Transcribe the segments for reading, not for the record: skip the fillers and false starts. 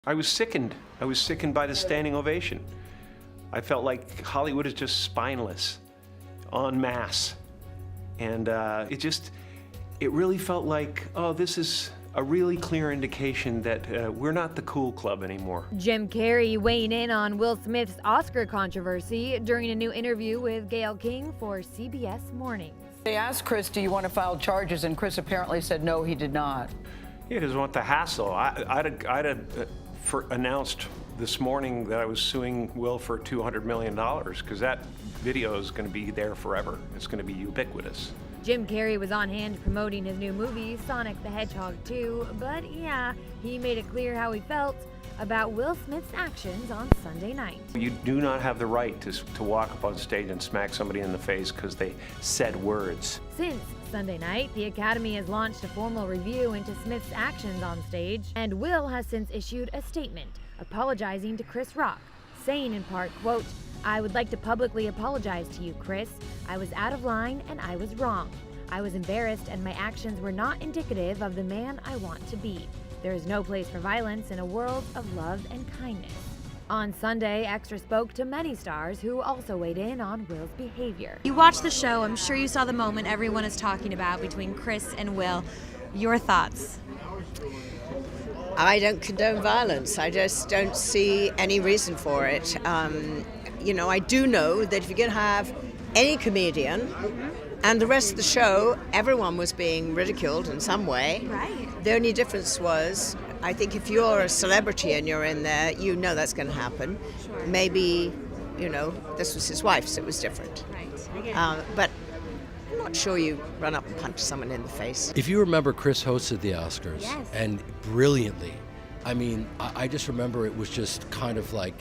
I was sickened. I was sickened by the standing ovation. I felt like Hollywood is just spineless, en masse. And it really felt like, oh, this is a really clear indication that we're not the cool club anymore. Jim Carrey weighing in on Will Smith's Oscar controversy during a new interview with Gayle King for CBS Mornings. They asked Chris, do you want to file charges? And Chris apparently said no, he did not. He doesn't want the hassle. I'd announced this morning that I was suing Will for $200 million because that video is going to be there forever. It's going to be ubiquitous. Jim Carrey was on hand promoting his new movie, Sonic the Hedgehog 2, but yeah, he made it clear how he felt about Will Smith's actions on Sunday night. You do not have the right to walk up on stage and smack somebody in the face because they said words. Since Sunday night, the Academy has launched a formal review into Smith's actions on stage, and Will has since issued a statement apologizing to Chris Rock, saying in part, quote, "I would like to publicly apologize to you, Chris. I was out of line and I was wrong. I was embarrassed and my actions were not indicative of the man I want to be. There is no place for violence in a world of love and kindness." On Sunday, Extra spoke to many stars who also weighed in on Will's behavior. You watched the show. I'm sure you saw the moment everyone is talking about between Chris and Will. Your thoughts? I don't condone violence. I just don't see any reason for it. You know, I do know that if you're going to have any comedian and the rest of the show, everyone was being ridiculed in some way. Right. The only difference was, I think if you're a celebrity and you're in there, you know that's going to happen. Sure. Maybe, you know, this was his wife, so it was different. Right. But I'm not sure you run up and punch someone in the face. If you remember, Chris hosted the Oscars, Yes. and brilliantly. I mean, I just remember it was just kind of like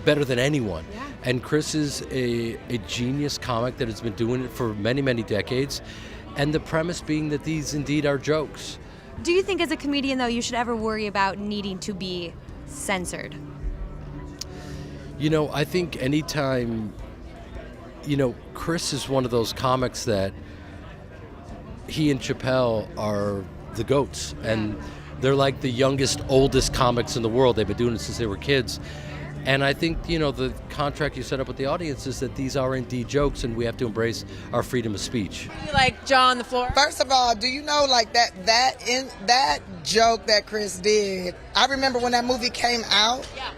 better than anyone. Yeah. And Chris is a genius comic that has been doing it for many, many decades. And the premise being that these indeed are jokes. Do you think as a comedian, though, you should ever worry about needing to be censored? You know, I think anytime, you know, Chris is one of those comics that he and Chappelle are the GOATs. And they're like the youngest, oldest comics in the world. They've been doing it since they were kids. And I think, you know, the contract you set up with the audience is that these are indeed jokes and we have to embrace our freedom of speech. You like jaw on the floor? First of all, do you know like that joke that Chris did? I remember when that movie came out. Yeah.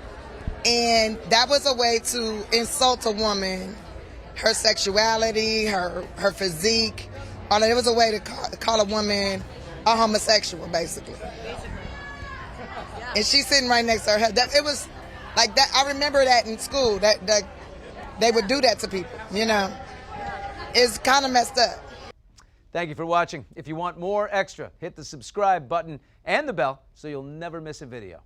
And that was a way to insult a woman, her sexuality, her physique. It was a way to call a woman a homosexual, basically. And she's sitting right next to her. It was like that. I remember that in school, that they would do that to people, you know. It's kind of messed up. Thank you for watching. If you want more Extra, hit the subscribe button and the bell so you'll never miss a video.